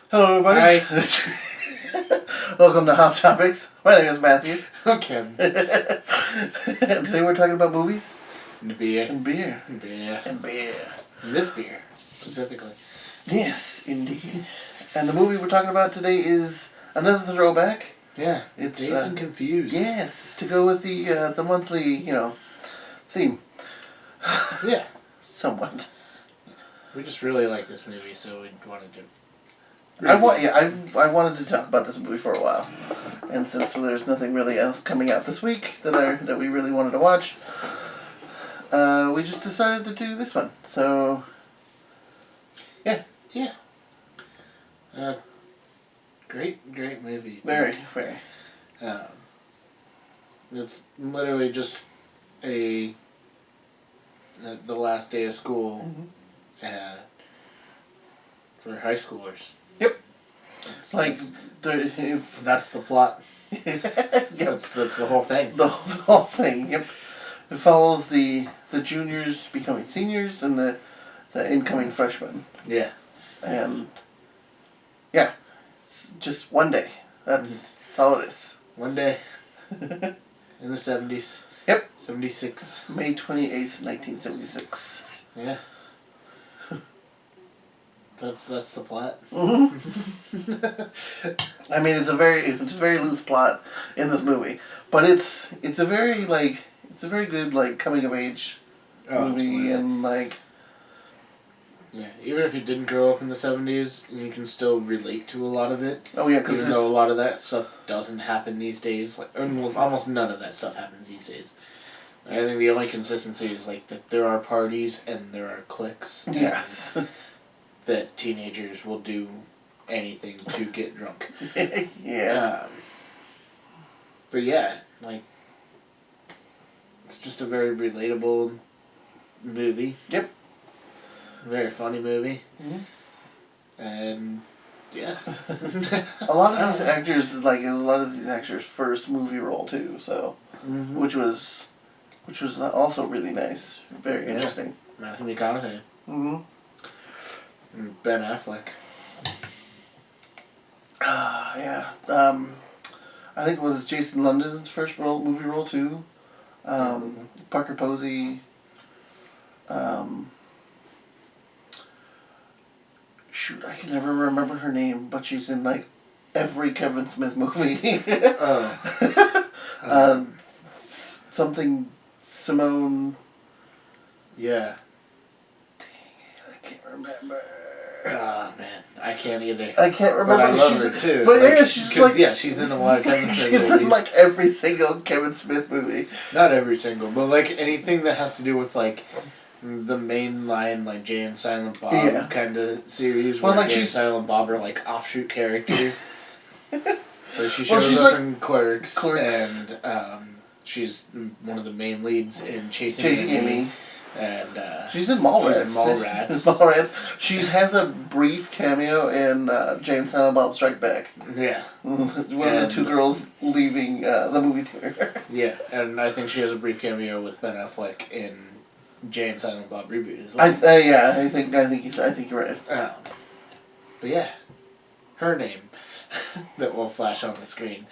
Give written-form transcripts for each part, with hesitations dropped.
Hello, everybody. Hi. Welcome to HopTopics. My name is Matthew. Okay. And today we're talking about movies And beer. and beer. Beer. And beer. And this beer, specifically. Yes, indeed. And the movie we're talking about today is another throwback. Yeah. It's Dazed and Confused. Yes, to go with the monthly, theme. Yeah. Somewhat. We just really like this movie, so we wanted to. I wanted to talk about this movie for a while, and since there's nothing really else coming out this week that we really wanted to watch, we just decided to do this one. So, yeah. Yeah. Great movie. Very. It's literally just the last day of school for high schoolers. Yep. That's the plot. Yep. That's the whole thing. The whole thing. Yep. It follows the juniors becoming seniors and the incoming freshmen. Yeah. And yeah, it's just one day. That's all it is. One day in the 70s. Yep. 76. May 28th, 1976. Yeah. That's the plot. I mean, it's a very loose plot in this movie, but it's a very good coming of age movie. Absolutely. And yeah, even if you didn't grow up in the 70s, you can still relate to a lot of it. Oh yeah, because even though a lot of that stuff doesn't happen these days, almost none of that stuff happens these days. I think the only consistency is that there are parties and there are cliques. Yes. That teenagers will do anything to get drunk. Yeah. But yeah, it's just a very relatable movie. Yep. Very funny movie. Mm-hmm. And yeah. a lot of these actors, it was a lot of these actors' first movie role too. So, which was also really nice, very interesting. Matthew McConaughey. Mm-hmm. And Ben Affleck. Yeah. I think it was Jason London's first movie role too. Parker Posey. Shoot, I can never remember her name, but she's in every Kevin Smith movie. Something Simone. Yeah. Dang it, I can't remember. Oh man, I can't either. I can't remember. But I love her too. But yeah, she's she's in a lot of Kevin Smith movies. She's in every single Kevin Smith movie. Not every single, but anything that has to do with the main line, Jay and Silent Bob kind of series, where Jay and Silent Bob are offshoot characters. So she shows up in Clerks, and she's one of the main leads in Chasing Amy. And she's in Mallrats. Mallrats. She has a brief cameo in Jay and Silent Bob Strike Back. Yeah. One of the two girls leaving the movie theater. Yeah, and I think she has a brief cameo with Ben Affleck in Jay and Silent Bob Reboot as well. I think you're right. But yeah, her name that will flash on the screen.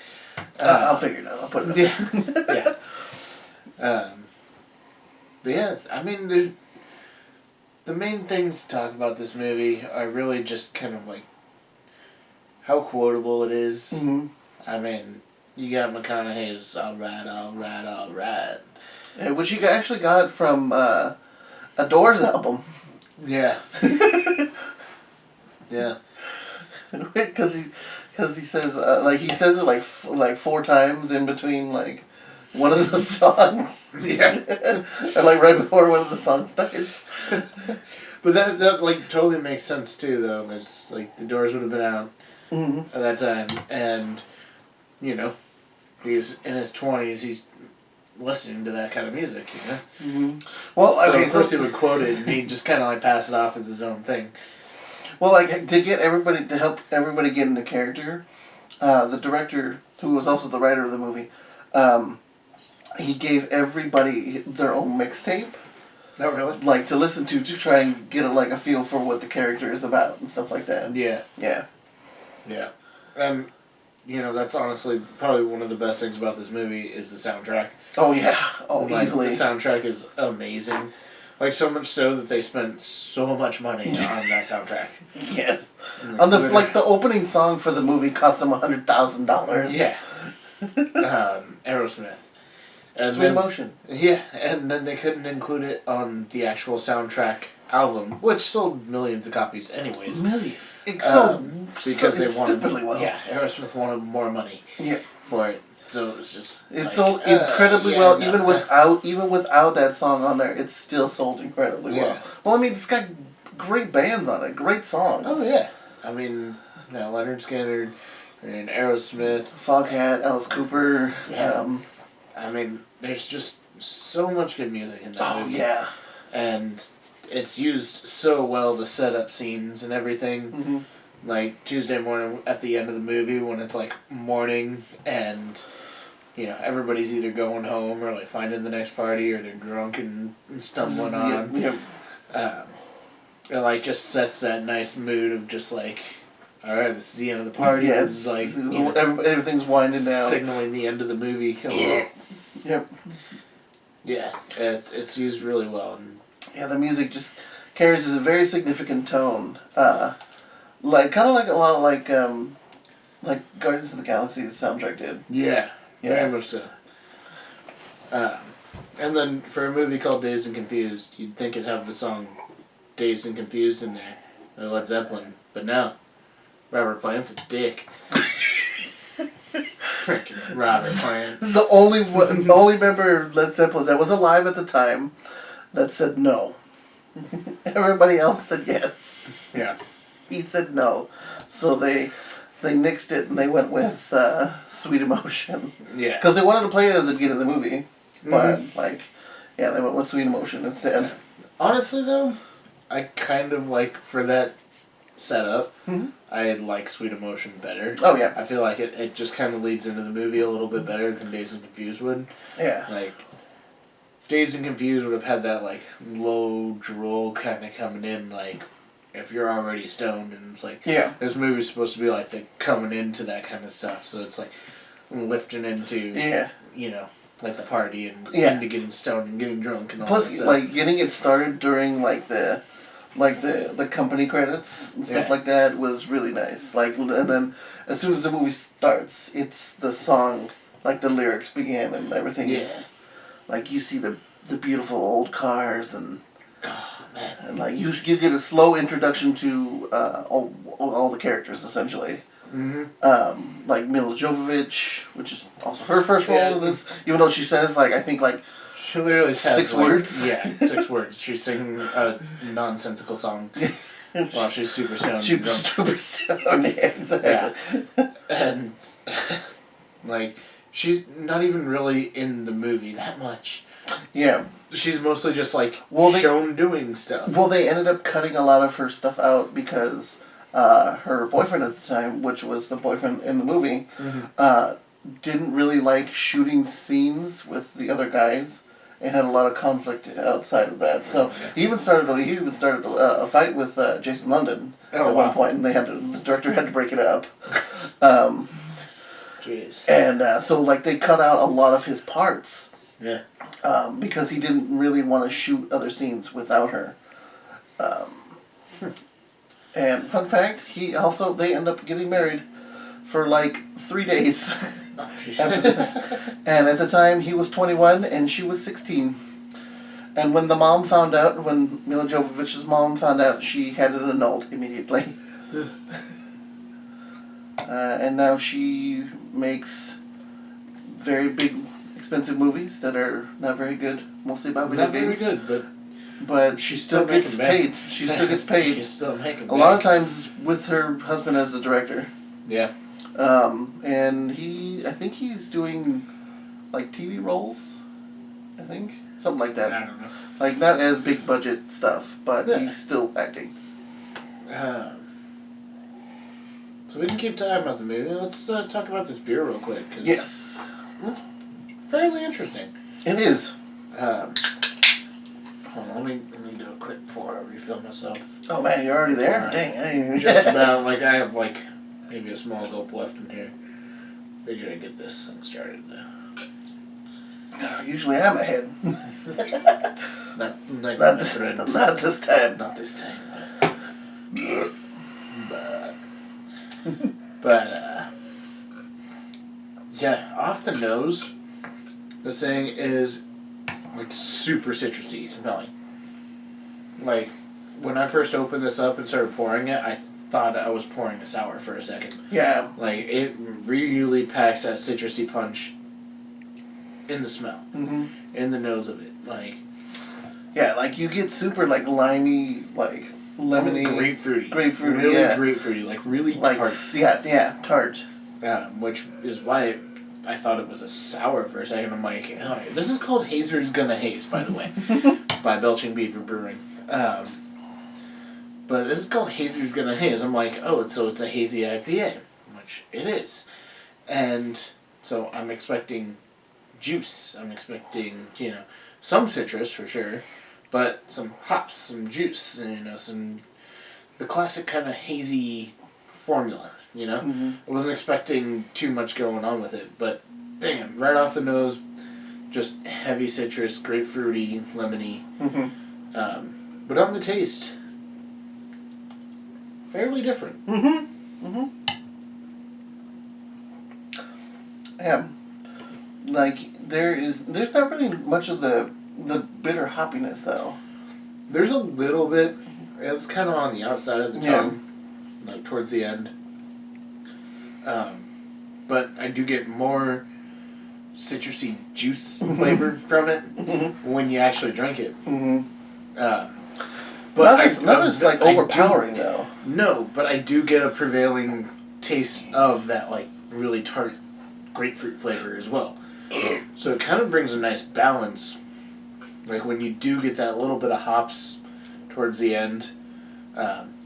I'll figure it out. I'll put it up. Yeah. But yeah, I mean, the main things to talk about this movie are really just kind of how quotable it is. Mm-hmm. I mean, you got McConaughey's all right. Yeah, which he actually got from a Doors album. Yeah. Yeah. Because he says he says it four times in between one of the songs. Yeah. Or right before one of the songs starts. But that totally makes sense too, though. It's the Doors would have been out at that time, and he's in his 20s. He's listening to that kind of music, Mm-hmm. Well, so of course he would quote it, and he'd just kind of pass it off as his own thing. Well, to help everybody get into character, the director, who was also the writer of the movie, he gave everybody their own mixtape. Oh, really? Like, to listen to try and get a feel for what the character is about and stuff like that. Yeah. Yeah. Yeah. That's honestly probably one of the best things about this movie is the soundtrack. Oh, yeah. Oh, easily. The soundtrack is amazing. Like, so much so that they spent so much money on that soundtrack. Yes. On the opening song for the movie cost them $100,000. Yeah. Aerosmith. And Sweet Emotion. Yeah, and then they couldn't include it on the actual soundtrack album, which sold millions of copies anyways. Millions. Because they wanted stupidly well. Yeah, Aerosmith wanted more money for it. So it's just sold incredibly well. No. Even without that song on there, it still sold incredibly well. Well, I mean, it's got great bands on it, great songs. Oh yeah, I mean, Leonard Skinner and Aerosmith, Foghat, Alice Cooper. Yeah. I mean, there's just so much good music in that movie. Oh yeah, and it's used so well to set up scenes and everything. Mm-hmm. Like Tuesday morning at the end of the movie when it's like morning and everybody's either going home or like finding the next party or they're drunk and stumbling on. Yeah. It like just sets that nice mood of just like, all right, this is the end of the party. Yeah, it's like everything's winding down, signaling the end of the movie. Coming up. Yep. Yeah, it's used really well. And the music just carries a very significant tone. Like a lot of like Guardians of the Galaxy's soundtrack did. Yeah, very much so. And then for a movie called Dazed and Confused, you'd think it'd have the song Dazed and Confused in there, or Led Zeppelin, but no. Robert Plant's a dick. Freaking Robert Plant. This is the only member of Led Zeppelin that was alive at the time that said no. Everybody else said yes. Yeah. He said no. So they nixed it and they went with Sweet Emotion. Yeah. Because they wanted to play it at the beginning of the movie. But, they went with Sweet Emotion instead. Honestly, though, I kind of like, for that setup, I like Sweet Emotion better. Oh, yeah. I feel like it just kind of leads into the movie a little bit better than Dazed and Confused would. Yeah. Like, Dazed and Confused would have had that, like, low droll kind of coming in, like, if you're already stoned, and it's like, this movie's supposed to be like the coming into that kind of stuff, so it's like lifting into, like the party and into getting stoned and getting drunk and all that stuff. Plus, like getting it started during like the company credits and stuff like that was really nice. Like, and then as soon as the movie starts, it's the song, like the lyrics begin and everything is like you see the beautiful old cars and. Oh, man. And like you get a slow introduction to all the characters essentially. Mm-hmm. Like Mila Jovovich, which is also her first role in this, even though she says I think she literally says 6 words. Yeah, 6 words. She's singing a nonsensical song while she's super stoned. Super stoned, exactly. Yeah. And like she's not even really in the movie that much. Yeah. She's mostly just shown doing stuff. Well, they ended up cutting a lot of her stuff out because her boyfriend at the time, which was the boyfriend in the movie, didn't really like shooting scenes with the other guys and had a lot of conflict outside of that. So he even started a fight with Jason London at one point, and the director had to break it up. Jeez. And so they cut out a lot of his parts. Yeah. Because he didn't really want to shoot other scenes without her. And fun fact, they end up getting married for 3 days after this. And at the time he was 21 and she was 16. And when Mila Jovovich's mom found out, she had it annulled immediately. And now she makes very big, expensive movies that are not very good, mostly about video games. Not very good, but she still gets paid. She still gets paid. She's still making a lot of times with her husband as the director. Yeah. And I think he's doing TV roles. I think something like that. I don't know. Not as big budget stuff, but he's still acting. So we can keep talking about the movie. Let's talk about this beer real quick. Yes. It's fairly interesting. It is. Hold on, let me do a quick pour. Refill myself. Oh man, you're already there. Right. Dang. Just about I have Maybe a small gulp left in here. We're gonna get this thing started though. Usually I'm ahead. not this time. Not this time. Not this time. But yeah, off the nose, this thing is like super citrusy smelling. Like when I first opened this up and started pouring it, I thought I was pouring a sour for a second. Yeah. Like it really packs that citrusy punch in the smell, in the nose of it. Like yeah, like you get super like limey, like lemony, grapefruity, really grapefruity, like really like tart. Yeah, tart. Which is why I thought it was a sour for a second. I'm like, oh, this is called Hazer's Gonna Haze, by the way, by Belching Beaver Brewing. But this is called Hazer's Gonna Haze. I'm like, oh, so it's a hazy IPA, which it is, and so I'm expecting juice. I'm expecting, some citrus for sure, but some hops, some juice, and some the classic kind of hazy formula. I wasn't expecting too much going on with it, but bam, right off the nose, just heavy citrus, grapefruity, lemony. But on the taste, fairly different. Yeah, like there's not really much of the bitter hoppiness though. There's a little bit. It's kind of on the outside of the tongue, like towards the end. But I do get more citrusy juice flavor from it when you actually drink it. But not as like overpowering though. No, but I do get a prevailing taste of that like really tart grapefruit flavor as well. So it kind of brings a nice balance. Like when you do get that little bit of hops towards the end,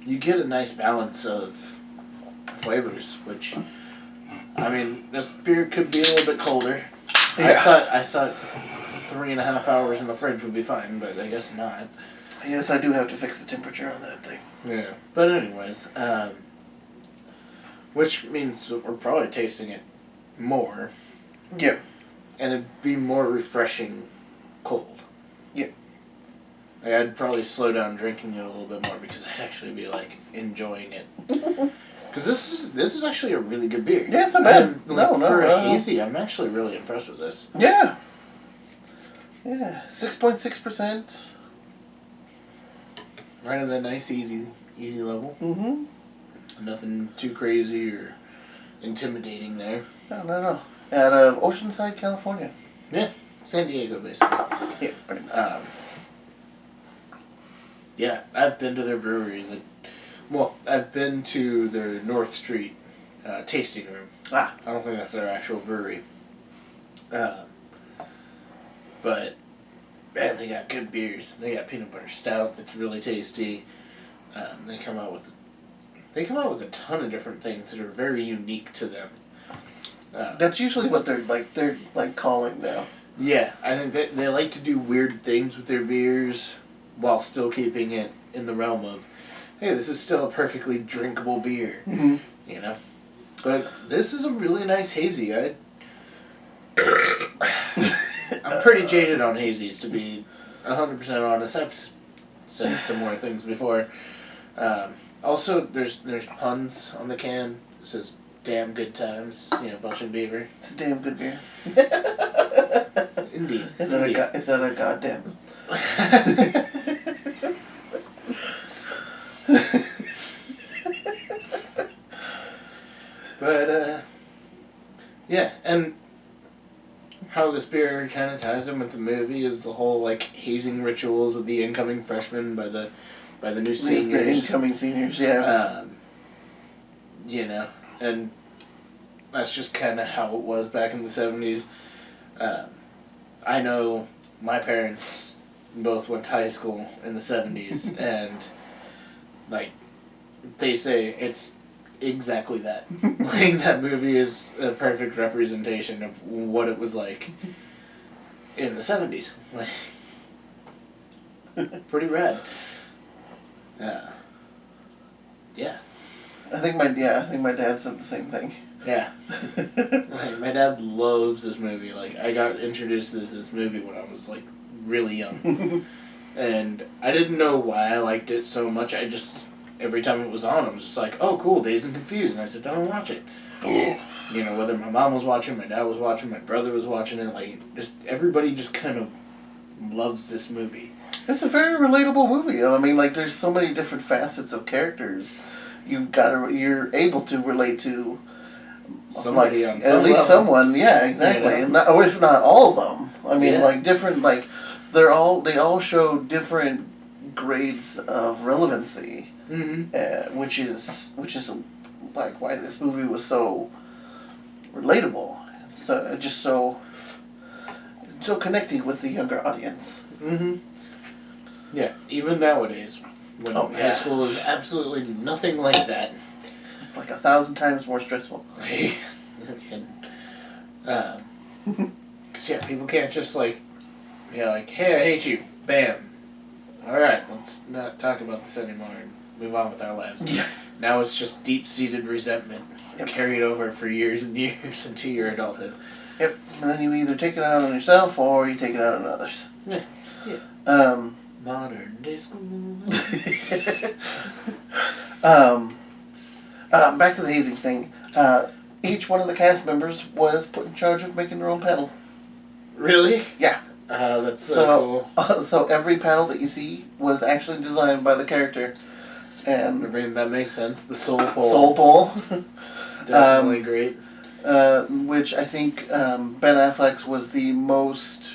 you get a nice balance of flavors, which, I mean, this beer could be a little bit colder. Yeah. I thought 3.5 hours in the fridge would be fine, but I guess not. Yes, I do have to fix the temperature on that thing. Yeah, but anyways, which means that we're probably tasting it more. Yeah. And it'd be more refreshing cold. Yeah. Like I'd probably slow down drinking it a little bit more because I'd actually be like enjoying it. Because this is actually a really good beer. Yeah, it's not bad. For a hazy, I'm actually really impressed with this. Yeah. Yeah, 6.6%. Right in that nice easy level. Mm-hmm. Nothing too crazy or intimidating there. No. Out of Oceanside, California. Yeah, San Diego, basically. Yeah, pretty much. Yeah, I've been to their brewery. I've been to their North Street tasting room. I don't think that's their actual brewery. But, man, they got good beers. They got peanut butter stout that's really tasty. They come out with a ton of different things that are very unique to them. That's usually what they're calling now. Yeah, I think they like to do weird things with their beers while still keeping it in the realm of, hey, this is still a perfectly drinkable beer. Mm-hmm. But this is a really nice hazy. I'm pretty jaded on hazies, to be 100% honest. I've said similar things before. Also, there's puns on the can. It says, damn good times, Belching Beaver. It's a damn good beer. Indeed. Is that a goddamn? But, yeah, and how this beer kind of ties in with the movie is the whole, hazing rituals of the incoming freshmen by the new seniors. The incoming seniors, yeah. And that's just kind of how it was back in the 70s. I know my parents both went to high school in the 70s, and, they say it's exactly that. That movie is a perfect representation of what it was like in the 70s. Pretty rad. Yeah. I think my dad said the same thing. Yeah. Like, my dad loves this movie. Like, I got introduced to this movie when I was, like, really young. And I didn't know why I liked it so much. I just, every time it was on, I was just like, oh, cool, Dazed and Confused. And I sit down and watch it. You know, whether my mom was watching, my dad was watching, my brother was watching it, like, just everybody just kind of loves this movie. It's a very relatable movie. I mean, like, there's so many different facets of characters. You're able to relate to somebody like, on some at least level. Someone, yeah, exactly. Yeah. And not, or if not all of them. I mean, Yeah. like, different, like, they all show different grades of relevancy, which is like why this movie was so relatable. It's just so connecting with the younger audience. Yeah, even nowadays, when high school is absolutely nothing like that. Like 1,000 times more stressful. Cause people can't just like, like, hey, I hate you, bam. All right, let's not talk about this anymore and move on with our lives. Yeah. Now it's just deep-seated resentment carried over for years and years into your adulthood. Yep, and then you either take it out on yourself or you take it out on others. Yeah. Modern day school. Back to the hazing thing. Each one of the cast members was put in charge of making their own paddle. Really? Yeah. That's so cool. So every paddle that you see was actually designed by the character. And I mean, that makes sense. The soul pole. Soul pole. Definitely great. Which I think Ben Affleck's was the most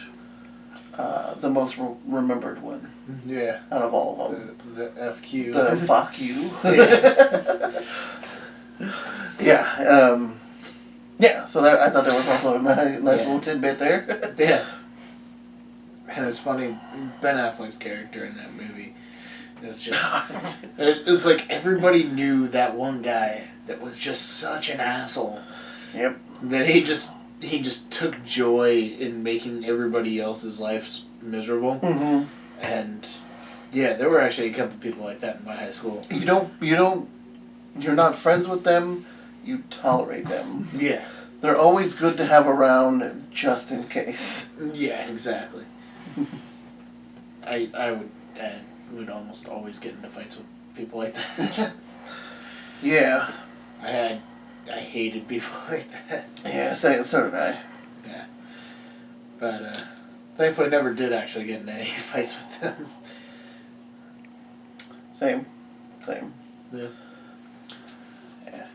remembered one. Yeah. Out of all of them. The FQ. The fuck you. Yeah. So I thought that was also a nice little tidbit there. Yeah. And it's funny, Ben Affleck's character in that movie. It's just, it's like everybody knew that one guy that was just such an asshole. Yep. That he just took joy in making everybody else's lives miserable. Mm-hmm. And yeah, there were actually a couple people like that in my high school. You're not friends with them, you tolerate them. Yeah. They're always good to have around just in case. Yeah, exactly. I would almost always get into fights with people like that. Yeah. I hated people like that. Yeah, so did I. Yeah. But thankfully I never did actually get into any fights with them. Same. Yeah. Yeah.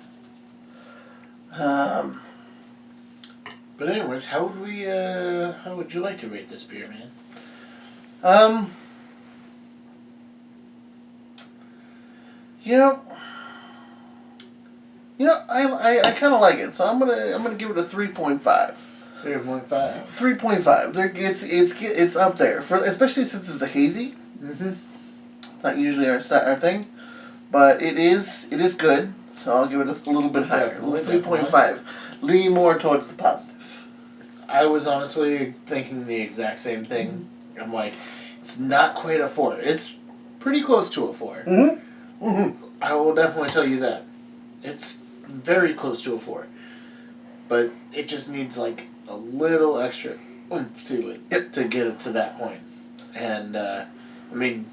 But anyways, how would you like to rate this beer, man? I kind of like it, so I'm gonna give it a 3.5. 3.5. 3.5. It's up there for, especially since it's a hazy. Mm-hmm. It's not usually our thing, but it is good. So I'll give it a little bit higher, 3.5, leaning more towards the positive. I was honestly thinking the exact same thing. I'm like, it's not quite a 4. It's pretty close to a 4. Mm-hmm. Mm-hmm. I will definitely tell you that. It's very close to a 4. But it just needs like a little extra oomph to it to get it to that point. And, I mean,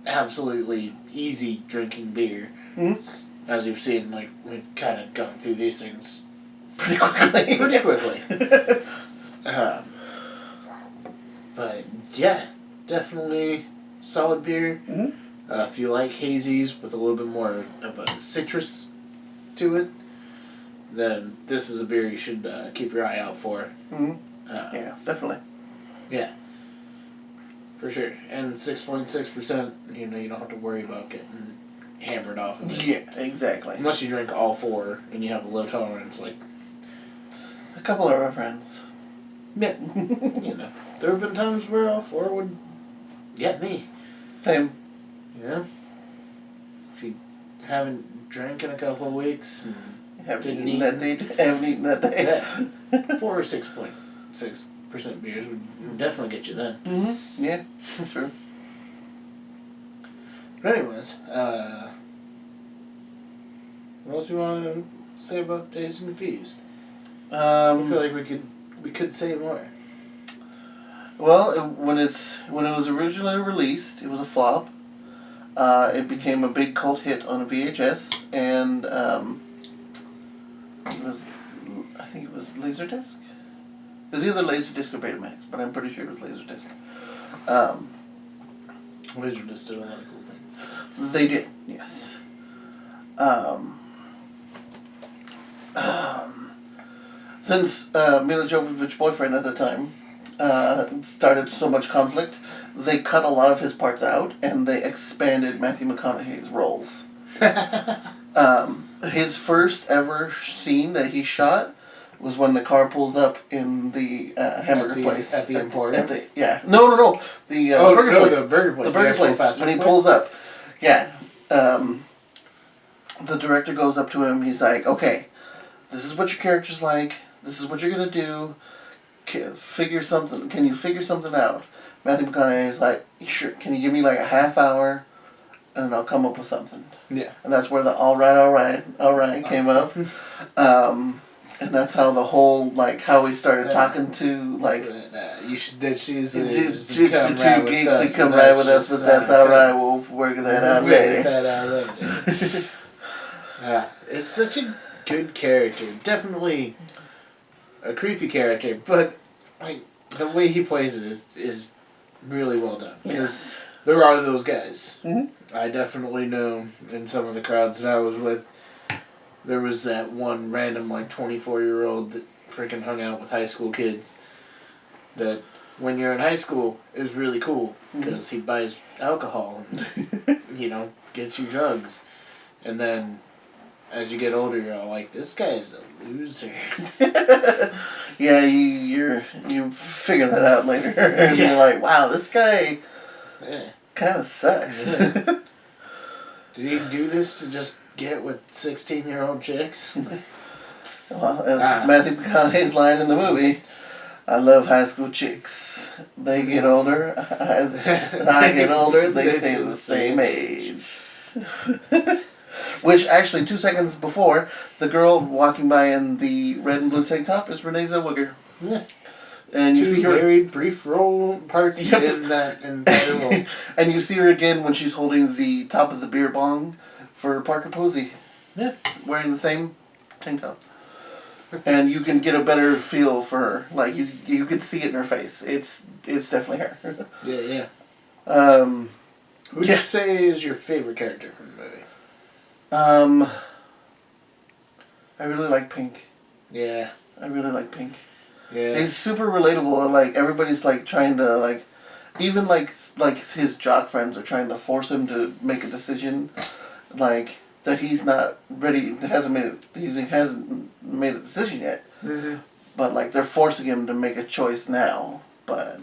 absolutely easy drinking beer. Mm-hmm. As you've seen, like, we've kind of gone through these things pretty quickly. But yeah, definitely solid beer. Mm-hmm. If you like hazies with a little bit more of a citrus to it, then this is a beer you should keep your eye out for. Mm-hmm. Yeah, definitely. Yeah, for sure. And 6.6%, you don't have to worry about getting hammered off of it. Yeah, exactly. Unless you drink all 4 and you have a low tolerance, like a couple of our friends. Yeah. There have been times where all 4 would get me. Same. Yeah. If you haven't drank in a couple of weeks and haven't eaten that day. Yeah. 4 or 6.6% beers would definitely get you then. Mm-hmm. Yeah, that's true. But anyways, What else do you want to say about Dazed and Confused? I Um, feel like we could say more. Well, when it was originally released, it was a flop. It became a big cult hit on VHS, and it was, I think it was Laserdisc. It was either Laserdisc or Betamax, but I'm pretty sure it was Laserdisc. Laserdisc did a lot of cool things. They did, yes. Since Mila Jovovich's boyfriend at the time started so much conflict, they cut a lot of his parts out and they expanded Matthew McConaughey's roles. His first ever scene that he shot was when the car pulls up in the hamburger place. At the Emporium? No. The burger place. The burger place. The burger place. When he pulls up. Yeah. The director goes up to him. He's like, okay, this is what your character's like. This is what you're going to do. Can you figure something out? Matthew McConaughey's like, sure. Can you give me like a half hour and I'll come up with something? Yeah. And that's where the all right came up. And that's how the whole, like, how he started talking to, like... she's the two geeks that come ride with us, but that's alright, we'll work that out later. Yeah, it's such a good character. Definitely a creepy character, but, like, the way he plays it is really well done. Because there are those guys. Mm-hmm. I definitely know in some of the crowds that I was with, there was that one random, like, 24-year-old that freaking hung out with high school kids that, when you're in high school, is really cool because he buys alcohol and, gets you drugs. And then, as you get older, you're all like, this guy is a loser. Yeah, you figure that out later. And you're like, wow, this guy kind of sucks. Yeah. Did he do this to just get with 16-year-old chicks? Well, as Matthew McConaughey's line in the movie, I love high school chicks. They get older. As I get older, they stay the same age. Which, actually, 2 seconds before, the girl walking by in the red and blue tank top is Renee Zellweger. Yeah. And you see her very brief role parts in that role. And you see her again when she's holding the top of the beer bong for Parker Posey. Yeah. Wearing the same tank top. And you can get a better feel for her. Like, you can see it in her face. It's definitely her. Yeah. Who would you say is your favorite character from the movie? I really like Pink. Yeah. I really like Pink. Yeah. He's super relatable. Like, everybody's, like, trying to, like... Even, like his jock friends are trying to force him to make a decision. Like, that he's not ready... He hasn't made a decision yet. Mm-hmm. But, like, they're forcing him to make a choice now. But,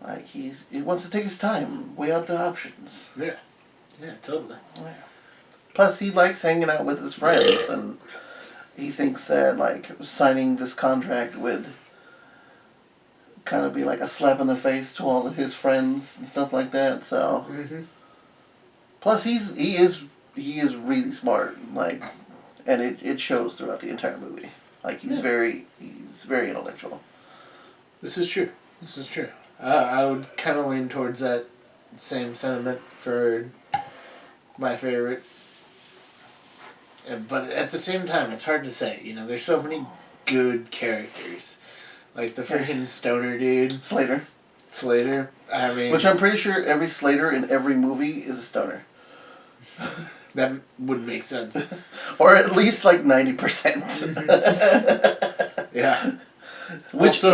like, he wants to take his time. Weigh out the options. Yeah. Yeah, totally. Yeah. Plus, he likes hanging out with his friends, and... He thinks that, like, signing this contract would kind of be like a slap in the face to all of his friends and stuff like that, so... Mm-hmm. Plus, he is really smart, like, and it shows throughout the entire movie. Like, he's very intellectual. This is true. I would kind of lean towards that same sentiment for my favorite. But at the same time, it's hard to say. There's so many good characters. Like the freaking stoner dude. Slater. I mean... Which I'm pretty sure every Slater in every movie is a stoner. That would make sense. Or at least like 90%. Yeah. Which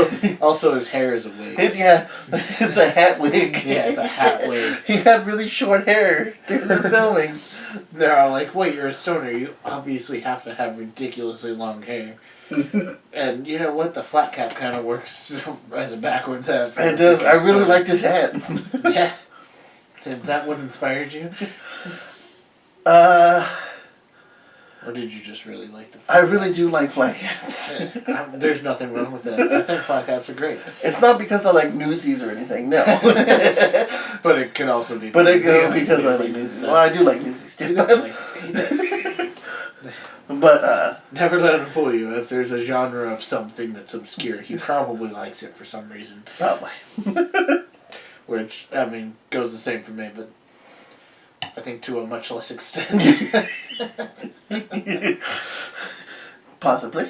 also his hair is a wig. It's a hat wig. Yeah, it's a hat wig. He had really short hair during the filming. They're all like, wait, you're a stoner. You obviously have to have ridiculously long hair. And you know what? The flat cap kind of works as a backwards hat. It does. I really liked his hat. Yeah. Is that what inspired you? Or did you just really like the flat I really do like flat caps. There's nothing wrong with that. I think flat caps are great. It's not because I like Newsies or anything, no. But it could also be because I like Newsies. Well, I do like Newsies too. He does. But never let him fool you. If there's a genre of something that's obscure, he probably likes it for some reason. Probably. Which, I mean, goes the same for me, but I think to a much less extent. Possibly.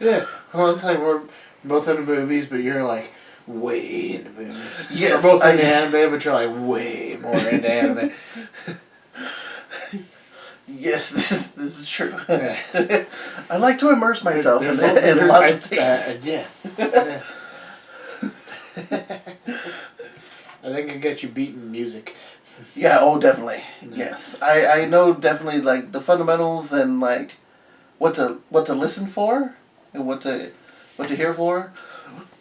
Yeah. One time we're both into movies, but you're like way into movies. Yes. We're both into anime, but you're like way more into anime. Yes, this is true. Yeah. I like to immerse myself in lots of things. Yeah. I think I get you beaten music. Yeah, oh, definitely. Yes. I know definitely, like, the fundamentals and, like, what to listen for and what to hear for.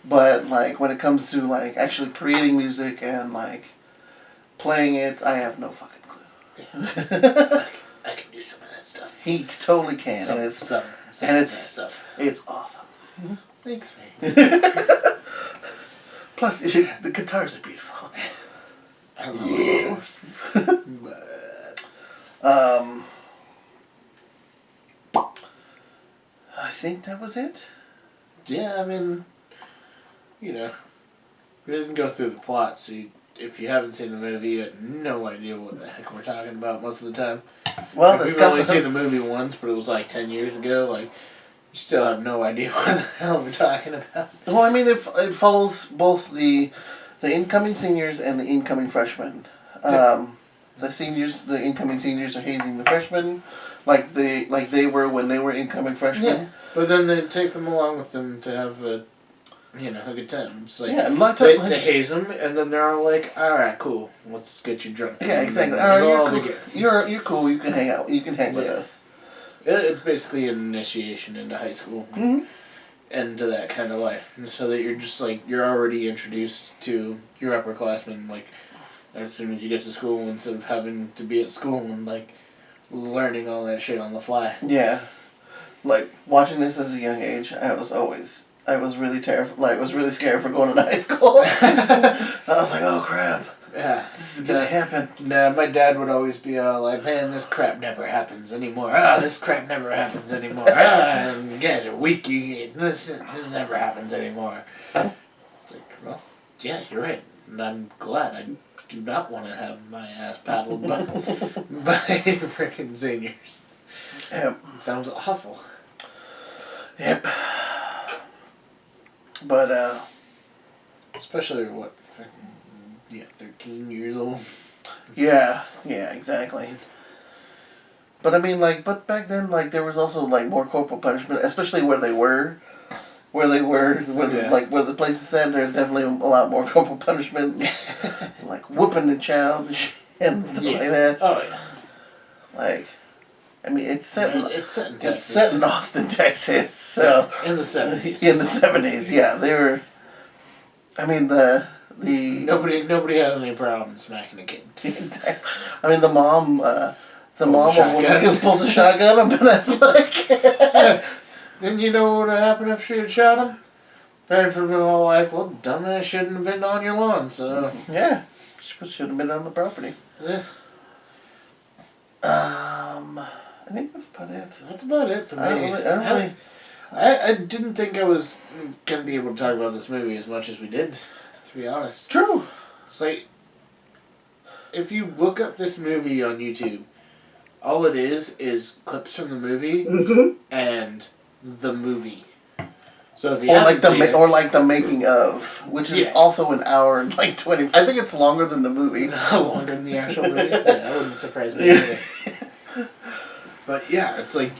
But, like, when it comes to, like, actually creating music and, like, playing it, I have no fucking clue. Yeah. I can do some of that stuff. He totally can. Some and of that stuff. It's awesome. Thanks, man. Plus, the guitars are beautiful. I love guitars. I think that was it. Yeah, I mean, we didn't go through the plot, so if you haven't seen the movie, you have no idea what the heck we're talking about most of the time. Well, we've only seen the movie once, but it was like 10 years ago. Like, you still have no idea what the hell we're talking about. Well, I mean, it follows both the incoming seniors and the incoming freshmen. The incoming seniors are hazing the freshmen, like they were when they were incoming freshmen. Yeah, but then they take them along with them to have a good time. It's like, they haze them, and then they're all like, all right, cool, let's get you drunk. Yeah, exactly. All right, you're cool. You're cool. You can hang out. You can hang with us. It's basically an initiation into high school. Mm-hmm. And to that kind of life. And so that you're just like, you're already introduced to your upperclassmen, like, as soon as you get to school, instead of having to be at school and, like, learning all that shit on the fly. Yeah. Like, watching this as a young age, I was really terrified. Like, I was really scared for going into high school. I was like, oh crap. Yeah. This is gonna happen. Nah, my dad would always be like, man, this crap never happens anymore. This crap never happens anymore. You guys are weak. This never happens anymore. It's like, well, yeah, you're right. And I'm glad. I do not want to have my ass paddled by freaking seniors. Yep. It sounds awful. Yep. But, especially, 13 years old? Yeah, exactly. But I mean, like, back then, like, there was also, like, more corporal punishment, especially where they were. Where the place is said, there's definitely a lot more corporal punishment. Like, whooping the child and stuff like that. Oh, yeah. Like, I mean, it's set in Texas. It's set in Austin, Texas, so... In the 70s. In the 70s, yeah. They were... I mean, Nobody has any problem smacking a kid. Exactly. I mean, the mom pulled the shotgun on Ben Affleck. Then you know what would have happened if she had shot him? Parents would have been all like, well, dumbass shouldn't have been on your lawn, so... Yeah. She should have been on the property. Yeah. I think that's about it. That's about it for me. I didn't think I was going to be able to talk about this movie as much as we did, to be honest. True. It's like, if you look up this movie on YouTube, all it is clips from the movie and the movie. So if you or like the making of, which is also an hour and like 20. I think it's longer than the movie. Longer than the actual movie. Yeah, that wouldn't surprise me either. But yeah, it's like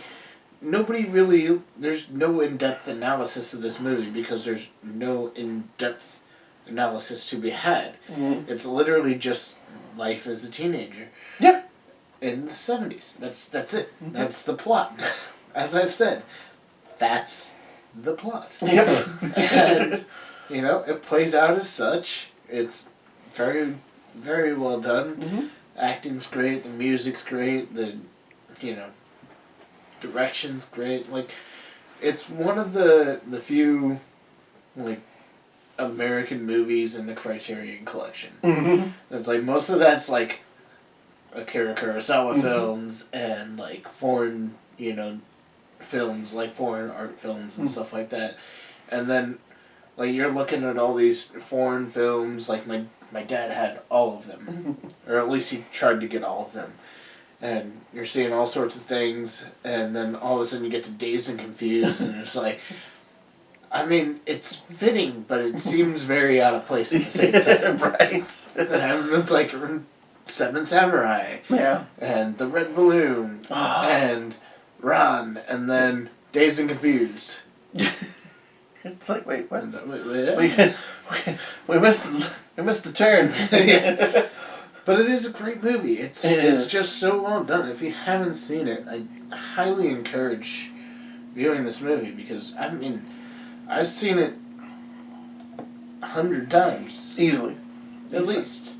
there's no in-depth analysis of this movie because there's no in-depth analysis to be had. Mm-hmm. It's literally just life as a teenager. Yeah. In the 70s. That's it. Mm-hmm. That's the plot. As I've said, that's the plot. Yep. And, it plays out as such. It's very, very well done. Mm-hmm. Acting's great. The music's great. The, direction's great. Like, it's one of the few, like, American movies in the Criterion Collection. Mm-hmm. It's like, most of that's, like, Akira Kurosawa films and, like, foreign, films, like foreign art films and stuff like that. And then, like, you're looking at all these foreign films, like my dad had all of them. Or at least he tried to get all of them. And you're seeing all sorts of things, and then all of a sudden you get to Dazed and Confused, and it's like, I mean, it's fitting, but it seems very out of place at the same time. Right. And it's like Seven Samurai. Yeah. And The Red Balloon. And Ron. And then Dazed and Confused. It's like, wait, what? Wait. We missed the turn. Yeah. But it is a great movie. It's just so well done. If you haven't seen it, I highly encourage viewing this movie because, I mean, I've seen it 100 times. Easily. At least.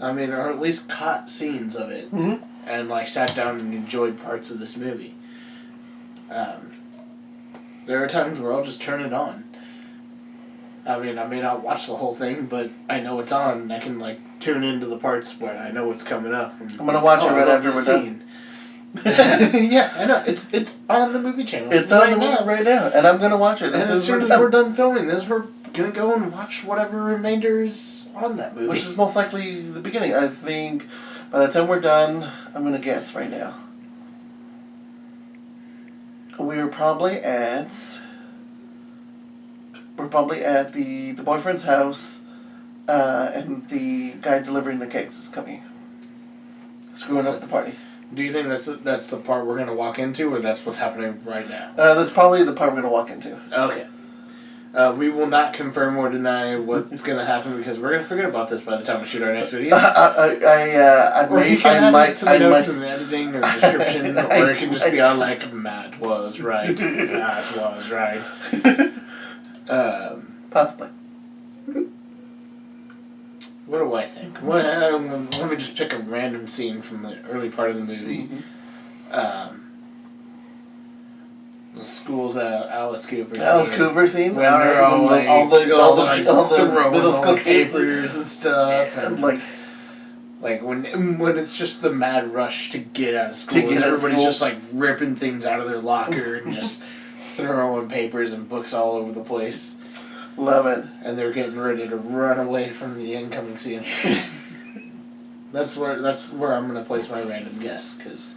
I mean, or at least caught scenes of it. Mm-hmm. And, like, sat down and enjoyed parts of this movie. There are times where I'll just turn it on. I mean, I may not watch the whole thing, but I know it's on, and I can, like, tune into the parts where I know what's coming up. I'm going to watch it right after we're done. Yeah, I know. It's on the movie channel. It's on the movie right now, and I'm going to watch it. And as soon as we're done filming this, we're going to go and watch whatever remainder is on that movie. Which is most likely the beginning. I think by the time we're done, I'm going to guess right now. We're probably at the boyfriend's house, and the guy delivering the cakes is coming. Screwing up the party. Do you think that's the part we're going to walk into, or that's what's happening right now? That's probably the part we're going to walk into. Okay. We will not confirm or deny what's going to happen because we're going to forget about this by the time we shoot our next video. I might to the notes in the editing or description, or it can just be on like Matt was right. Matt was right. Possibly. What do I think? Let me just pick a random scene from the early part of the movie. Mm-hmm. The school's Alice Cooper scene. When they're all like, all the middle school kids and stuff. And like when it's just the mad rush to get out of school. And everybody's just like ripping things out of their locker and just throwing papers and books all over the place. Love it. And they're getting ready to run away from the incoming seniors. That's where I'm going to place my random guess, because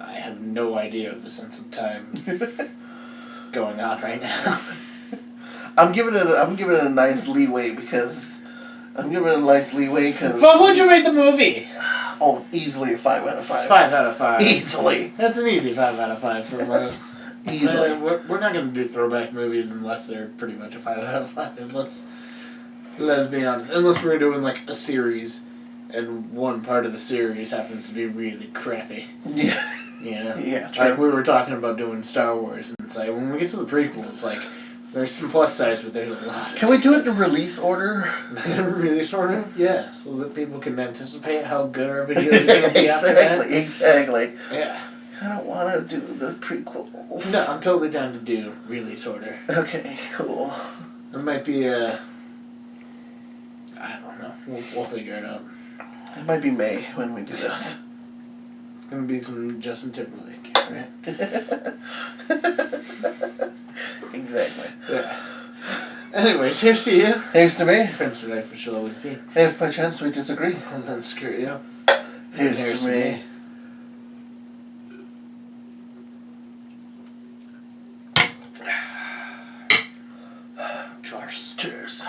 I have no idea of the sense of time going on right now. I'm giving it a nice leeway because What would you rate the movie? Oh, easily a 5 out of 5. 5 out of 5. Easily. That's an easy 5 out of 5 for us. Easily. We're not going to do throwback movies unless they're pretty much a 5 out of 5. Let's be honest. Unless we're doing like a series, and one part of the series happens to be really crappy. Yeah. You know? Yeah, true. Like we were talking about doing Star Wars, and it's like, when we get to the prequels, like, there's some plus sides, but there's a lot. Can we do it in release order? Release order? Yeah, so that people can anticipate how good our videos are going to be after that. Exactly. Yeah. I don't want to do the prequels. No, I'm totally down to do release order. Okay, cool. It might be I don't know. We'll figure it out. It might be May when we do this. It's going to be some Justin Timberlake. Exactly. Yeah. Anyways, here's to you. Here's to me. Friends for life, which shall always be. If by chance we disagree. And then screw you. Here's to me. Cheers. Cheers.